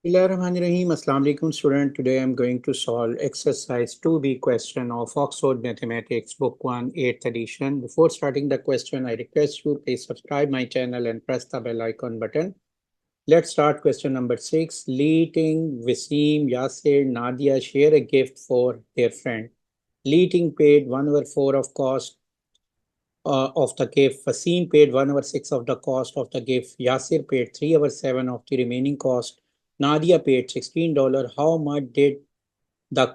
Bismillahirrahmanirrahim. Assalamu alaikum student. Today I'm going to solve exercise 2B question of Oxford Mathematics Book 1 8th edition. Before starting the question, I request you please subscribe my channel and press the bell icon button. Let's start question number 6. Lee Ting, Wasim, Yasir, Nadia share a gift for their friend. Lee Ting paid 1/4 of cost of the gift. Wasim paid 1/6 of the cost of the gift. Yasir paid 3/7 of the remaining cost. Nadia paid $16. How much did the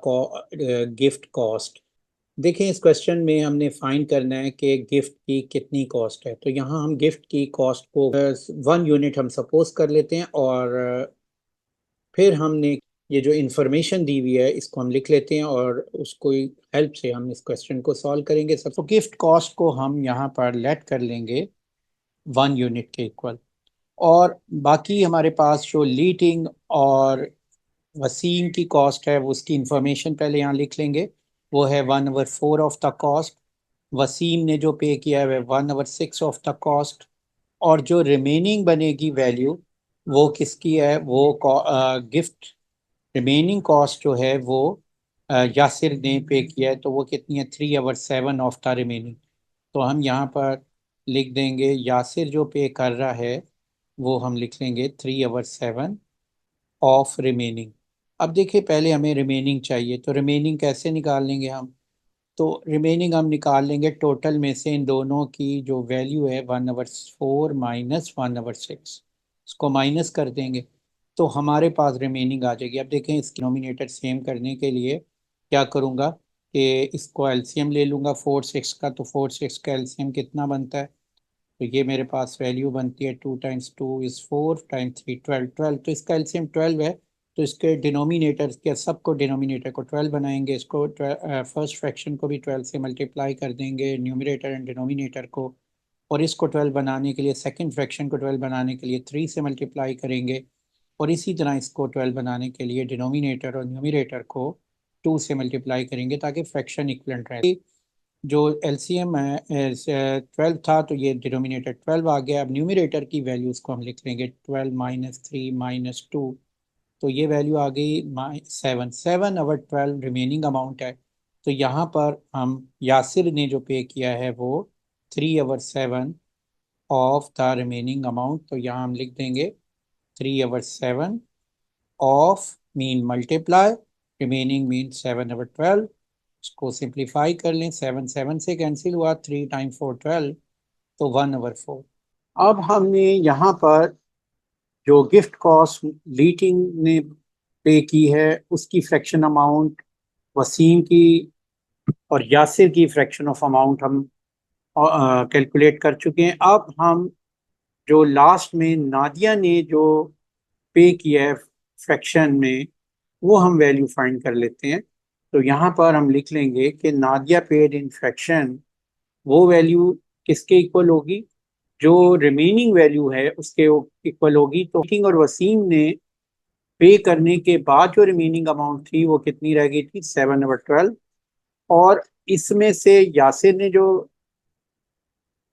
gift cost? देखें इस question में हमने find करना है कि gift की कितनी cost है। तो यहाँ हम गिफ्ट की कॉस्ट को 1 यूनिट हम सपोज कर लेते हैं और फिर हमने ये जो इंफॉर्मेशन दी हुई है इसको हम लिख लेते हैं और उसको हेल्प से हम इस क्वेश्चन को सॉल्व करेंगे। सब तो गिफ्ट कॉस्ट को हम यहाँ पर लेट कर लेंगे 1 यूनिट के इक्वल। और बाकी हमारे पास जो लीटिंग और वसीम की कॉस्ट है वो उसकी इंफॉर्मेशन पहले यहाँ लिख लेंगे। वो है 1/4 ऑफ द कॉस्ट। वसीम ने जो पे किया है वह 1/6 ऑफ द कॉस्ट। और जो रिमेनिंग बनेगी वैल्यू वो किसकी है, वो गिफ्ट रिमेनिंग कॉस्ट जो है वो यासिर ने पे किया है। तो वो कितनी है, 3/7 ऑफ द रिमेनिंग। तो हम यहाँ पर लिख देंगे यासिर जो पे कर रहा है वो हम लिख लेंगे 3/7 ऑफ रिमेनिंग। अब देखिए पहले हमें रिमेनिंग चाहिए, तो रिमेनिंग कैसे निकाल लेंगे हम। तो रिमेनिंग हम निकाल लेंगे टोटल में से इन दोनों की जो वैल्यू है 1/4 माइनस 1/6, इसको माइनस कर देंगे तो हमारे पास रिमेनिंग आ जाएगी। अब देखें इस डिनोमिनेटर सेम करने के लिए क्या करूँगा कि इसको एलसीएम ले लूँगा 4 6 का। तो 4 6 का एलसीएम कितना बनता है, तो ये मेरे पास वैल्यू बनती है 2 × 2 = 4 × 3 12 12। तो इसका एलसीएम 12 है। तो इसके डिनोमिनेटर के सबको डिनोमिनेटर को 12 बनाएंगे, इसको फर्स्ट फ्रैक्शन को भी 12 से मल्टीप्लाई कर देंगे न्यूमरेटर एंड डिनोमिनेटर को। और इसको 12 बनाने के लिए सेकंड फ्रैक्शन को 12 बनाने के लिए 3 से मल्टीप्लाई करेंगे। और इसी तरह इसको 12 बनाने के लिए डिनोमिनेटर और न्यूमरेटर को 2 से मल्टीप्लाई करेंगे ताकि फ्रैक्शन इक्वलेंट रहे। जो एलसीएम है 12 था तो ये डिनोमिनेटर 12 आ गया। अब न्यूमरेटर की वैल्यूज को हम लिख लेंगे 12 - 3 - 2। तो ये वैल्यू आ गई 7 7/12 रिमेनिंग अमाउंट है। तो यहाँ पर हम यासिर ने जो पे किया है वो 3/7 ऑफ द रिमेनिंग अमाउंट। तो यहाँ हम लिख देंगे 3/7 of mean multiply remaining mean 7/12। इसको सिंप्लीफाई कर लें, 7 7 से कैंसिल हुआ, 3 × 4 12। तो 1/4। अब हमने यहाँ पर जो गिफ्ट कॉस्ट लीटिंग ने पे की है उसकी फ्रैक्शन अमाउंट, वसीम की और यासिर की फ्रैक्शन ऑफ अमाउंट हम कैलकुलेट कर चुके हैं। अब हम जो लास्ट में नादिया ने जो पे किया है फ्रैक्शन में वो हम वैल्यू फाइंड कर लेते हैं। तो यहाँ पर हम लिख लेंगे कि नादिया पेड इन फ्रैक्शन वो वैल्यू किसके इक्वल होगी, जो रिमेनिंग वैल्यू है उसके इक्वल होगी। तो हीटिंग और वसीम ने पे करने के बाद जो रिमेनिंग अमाउंट थी वो कितनी रह गई थी, 7/12। और इसमें से यासिर ने जो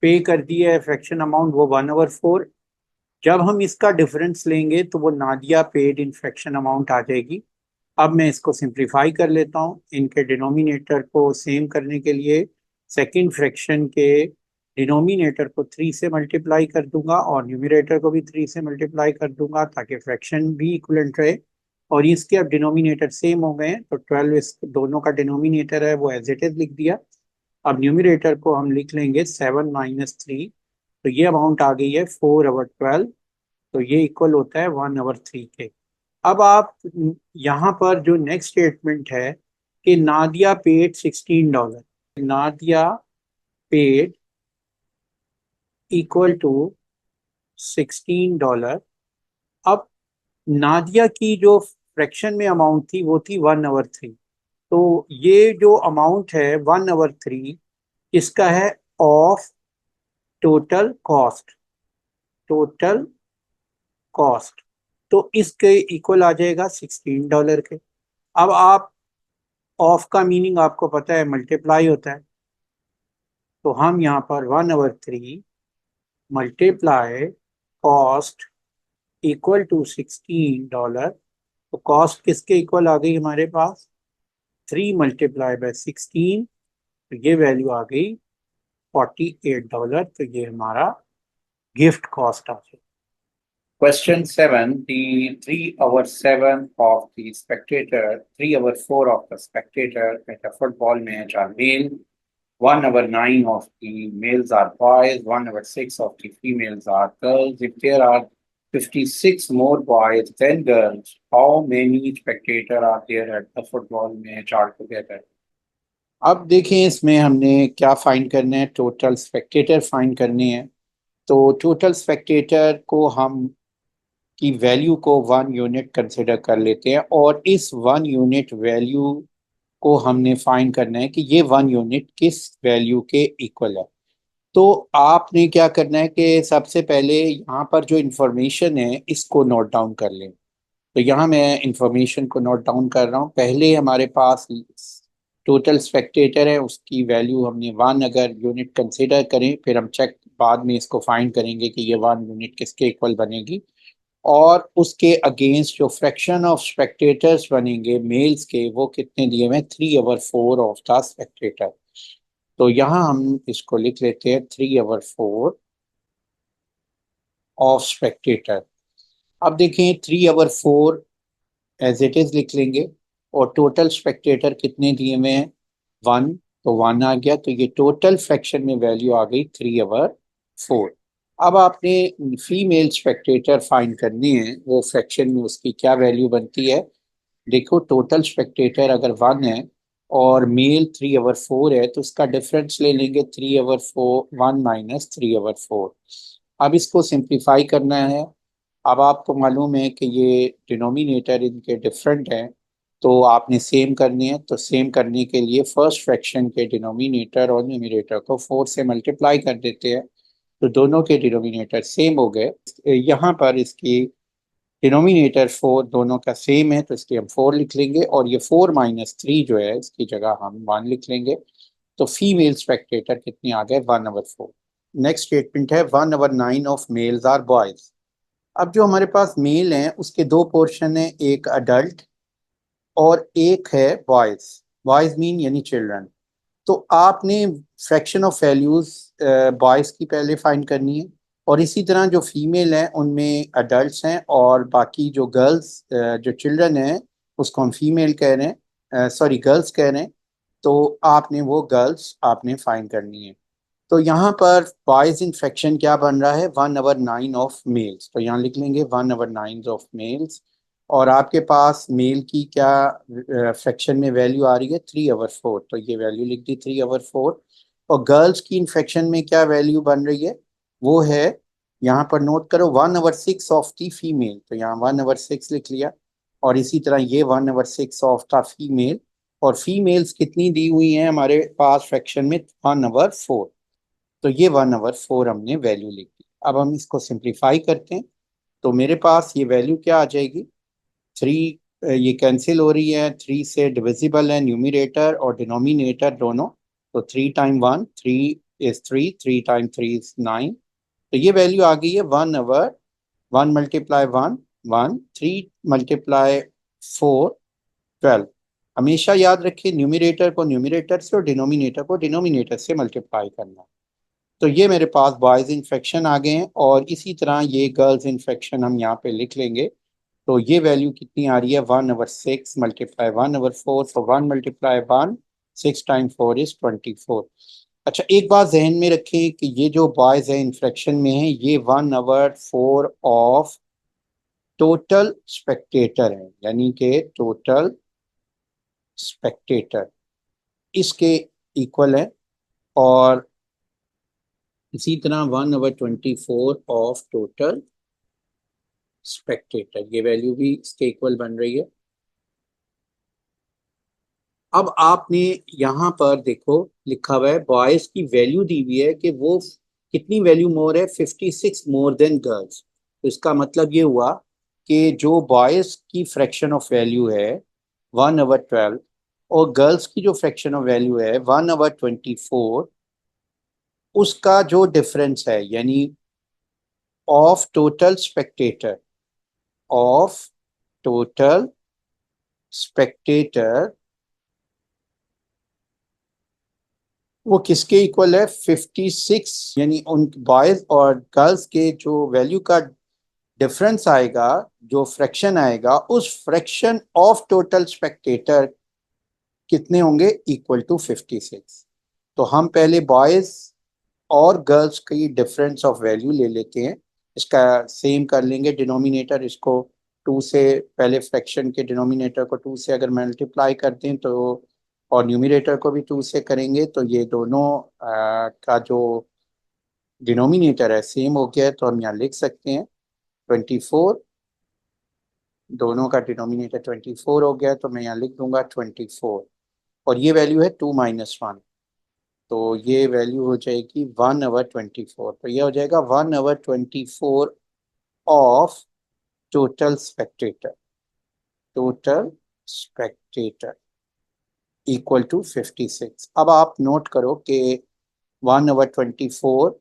पे कर दिया है फ्रैक्शन अमाउंट वो 1/4। जब हम इसका डिफरेंस लेंगे तो वो नादिया पेड इन फ्रैक्शन अमाउंट आ जाएगी। अब मैं इसको सिंप्लीफाई कर लेता हूँ। इनके डिनोमिनेटर को सेम करने के लिए सेकंड फ्रैक्शन के डिनोमिनेटर को 3 से मल्टीप्लाई कर दूंगा और न्यूमरेटर को भी 3 से मल्टीप्लाई कर दूंगा ताकि फ्रैक्शन भी इक्वलेंट रहे। और इसके अब डिनोमिनेटर सेम हो गए हैं तो 12 इस दोनों का डिनोमिनेटर है वो एज इट इज लिख दिया। अब न्यूमरेटर को हम लिख लेंगे 7 - 3। तो ये अमाउंट आ गई है 4/12। तो ये इक्वल होता है 1/3 के। अब आप यहाँ पर जो नेक्स्ट स्टेटमेंट है कि Nadia paid $16, Nadia paid equal to $16। अब नादिया की जो फ्रैक्शन में अमाउंट थी वो थी 1/3। तो ये जो अमाउंट है 1/3 इसका है of total cost, total cost. तो इसके इक्वल आ जाएगा $16 के। अब आप ऑफ का मीनिंग आपको पता है मल्टीप्लाई होता है। तो हम यहाँ पर 1/3 मल्टीप्लाई कॉस्ट इक्वल टू $16, तो कॉस्ट किसके इक्वल आ गई हमारे पास? 3 मल्टीप्लाई बाय 16, तो ये वैल्यू आ गई $48। तो ये हमारा गिफ्ट कॉस्ट आ गई। Question 7, the 3/7 of the spectator, 3/4 of the spectator at a football match are male, 1/9 of the males are boys, 1/6 of the females are girls. If there are 56 more boys than girls, how many spectators are there at the football match altogether? अब देखें इसमें हमने क्या find करना है, total Spectator find करने हैं। तो टोटल स्पेक्टेटर को हम की वैल्यू को 1 यूनिट कंसिडर कर लेते हैं और इस 1 यूनिट वैल्यू को हमने फाइंड करना है कि ये 1 यूनिट किस वैल्यू के इक्वल है। तो आपने क्या करना है कि सबसे पहले यहाँ पर जो इंफॉर्मेशन है इसको नोट डाउन कर लें। तो यहाँ मैं इंफॉर्मेशन को नोट डाउन कर रहा हूँ। पहले हमारे पास टोटल स्पेक्टेटर है, उसकी वैल्यू हमने 1 अगर यूनिट कंसिडर करें, फिर हम चेक बाद में इसको फाइंड करेंगे कि ये 1 यूनिट किसके इक्वल बनेगी। और उसके अगेंस्ट जो फ्रैक्शन ऑफ स्पेक्टेटर्स बनेंगे मेल्स के, वो कितने दिए हुए हैं? 3/4 ऑफ द स्पेक्टेटर। तो यहाँ हम इसको लिख लेते हैं 3/4 ऑफ स्पेक्टेटर। अब देखें 3/4 एज इट इज लिख लेंगे और टोटल स्पेक्टेटर कितने दिए हुए हैं? 1, तो 1 आ गया। तो ये टोटल फ्रैक्शन में वैल्यू आ गई 3/4। अब आपने फीमेल स्पेक्टेटर फाइंड करनी है, वो फ्रैक्शन में उसकी क्या वैल्यू बनती है। देखो टोटल स्पेक्टेटर अगर 1 है और मेल 3/4 है, तो उसका डिफरेंस ले लेंगे 3/4, 1 माइनस 3/4। अब इसको सिंप्लीफाई करना है। अब आपको मालूम है कि ये डिनोमिनेटर इनके डिफरेंट हैं, तो आपने सेम करनी है। तो सेम करने के लिए फर्स्ट फ्रैक्शन के डिनोमिनेटर और न्यूमरेटर को 4 से मल्टीप्लाई कर देते हैं, तो दोनों के डिनोमिनेटर सेम हो गए। यहाँ पर इसकी डिनोमिनेटर 4 दोनों का सेम है, तो इसलिए हम 4 लिख लेंगे और ये 4 माइनस 3 जो है इसकी जगह हम 1 लिख लेंगे। तो फीमेल स्पेक्टेटर कितने आ गए? 1/4। नेक्स्ट स्टेटमेंट है 1/9 ऑफ मेल्स आर बॉयज। अब जो हमारे पास मेल हैं उसके दो पोर्शन है, एक अडल्ट और एक है बॉयज। बॉयज मीन यानी चिल्ड्रन। तो आपने फ्रैक्शन ऑफ वैल्यूज बॉयज की पहले फाइंड करनी है और इसी तरह जो फीमेल हैं उनमें अडल्ट्स हैं और बाकी जो गर्ल्स जो चिल्ड्रन हैं उसको हम फीमेल कह रहे हैं, सॉरी गर्ल्स कह रहे हैं। तो आपने वो गर्ल्स आपने फाइंड करनी है। तो यहाँ पर बॉयज इन फ्रैक्शन क्या बन रहा है? 1/9 ऑफ मेल्स। तो यहाँ लिख लेंगे 1/9 ऑफ मेल्स। और आपके पास मेल की क्या फ्रैक्शन में वैल्यू आ रही है? 3/4। तो ये वैल्यू लिख दी 3/4। और गर्ल्स की इन्फेक्शन में क्या वैल्यू बन रही है? वो है, यहाँ पर नोट करो, 1/6 ऑफ दी फीमेल। तो यहाँ 1/6 लिख लिया और इसी तरह ये 1/6 ऑफ द फीमेल। और फीमेल्स कितनी दी हुई हैं हमारे पास फ्रैक्शन में? 1/4। तो ये 1/4 हमने वैल्यू लिख दी। अब हम इसको सिंप्लीफाई करते हैं, तो मेरे पास ये वैल्यू क्या आ जाएगी? 3, ये कैंसिल हो रही है, 3 से डिविजिबल है न्यूमिनेटर और डिनोमिनेटर दोनों। तो 3 टाइम 1 3 इज 3, 3 टाइम 3 इज 9। तो ये वैल्यू आ गई है 1/1 मल्टीप्लाई 1 1, 3 मल्टीप्लाई 4 12। हमेशा याद रखिए न्यूमिनेटर को न्यूमिनेटर से और डिनोमिनेटर को डिनोमिनेटर से मल्टीप्लाई करना। तो ये मेरे पास बॉयज इन्फेक्शन आ गए हैं और इसी तरह ये गर्ल्स इन्फेक्शन हम यहाँ पे लिख लेंगे। तो ये वैल्यू कितनी आ रही है? 1/6 मल्टीप्लाई 1/4। तो 1 मल्टीप्लाई 1, 6 टाइम 4 इज 24। अच्छा एक बात जहन में रखें कि ये जो बॉयज है इन्फेक्शन में है, ये 1/4 ऑफ टोटल स्पेक्टेटर है, यानी कि टोटल स्पेक्टेटर इसके इक्वल है। और इसी तरह 1/24 ऑफ टोटल स्पेक्टेटर, ये वैल्यू भी इसके इक्वल बन रही है। अब आपने यहाँ पर देखो लिखा हुआ है बॉयज की वैल्यू दी हुई है कि वो कितनी वैल्यू मोर है? 56 मोर देन गर्ल्स। तो इसका मतलब ये हुआ कि जो बॉयज की फ्रैक्शन ऑफ वैल्यू है 1/12 और गर्ल्स की जो फ्रैक्शन ऑफ वैल्यू है 1/24, उसका जो डिफरेंस है यानी of total Spectator, of total Spectator वो किसके इक्वल है? 56, यानी उन बॉयज और गर्ल्स के जो वैल्यू का डिफरेंस आएगा, जो फ्रैक्शन आएगा, उस फ्रैक्शन ऑफ टोटल स्पेक्टेटर कितने होंगे? Equal to 56। तो हम पहले बॉयज और गर्ल्स की डिफरेंस ऑफ वैल्यू ले लेते हैं। इसका सेम कर लेंगे डिनोमिनेटर, इसको 2 से, पहले फ्रैक्शन के डिनोमिनेटर को 2 से अगर मल्टीप्लाई करते हैं तो, और न्यूमरेटर को भी 2 से करेंगे तो ये दोनों का जो डिनोमिनेटर है सेम हो गया है, तो हम यहाँ लिख सकते हैं 24। दोनों का डिनोमिनेटर 24 हो गया है, तो मैं यहाँ लिख दूंगा 24, और ये वैल्यू है 2 - 1, तो ये वैल्यू हो जाएगी 1/24। तो ये हो जाएगा 1/24 of total spectator, total spectator equal to 56। अब आप नोट करो कि 1/24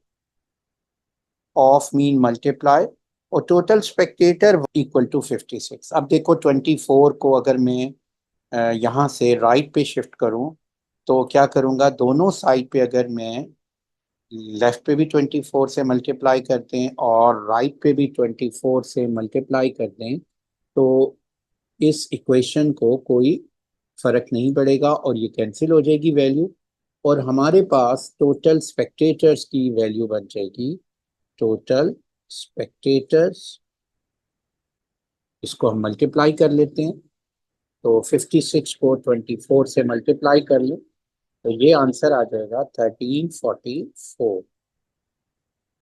ऑफ मीन मल्टीप्लाई और टोटल स्पेक्टेटर इक्वल टू 56। अब देखो 24 को अगर मैं यहाँ से राइट पे शिफ्ट करूँ तो क्या करूँगा? दोनों साइड पे अगर मैं लेफ्ट पे भी 24 से मल्टीप्लाई करते हैं और राइट पे भी 24 से मल्टीप्लाई करते हैं तो इस इक्वेशन को कोई फर्क नहीं पड़ेगा और ये कैंसिल हो जाएगी वैल्यू, और हमारे पास टोटल स्पेक्टेटर्स की वैल्यू बन जाएगी। टोटल स्पेक्टेटर्स, इसको हम मल्टीप्लाई कर लेते हैं, तो 56 को 24 से मल्टीप्लाई कर लें तो ये आंसर आ जाएगा 1344।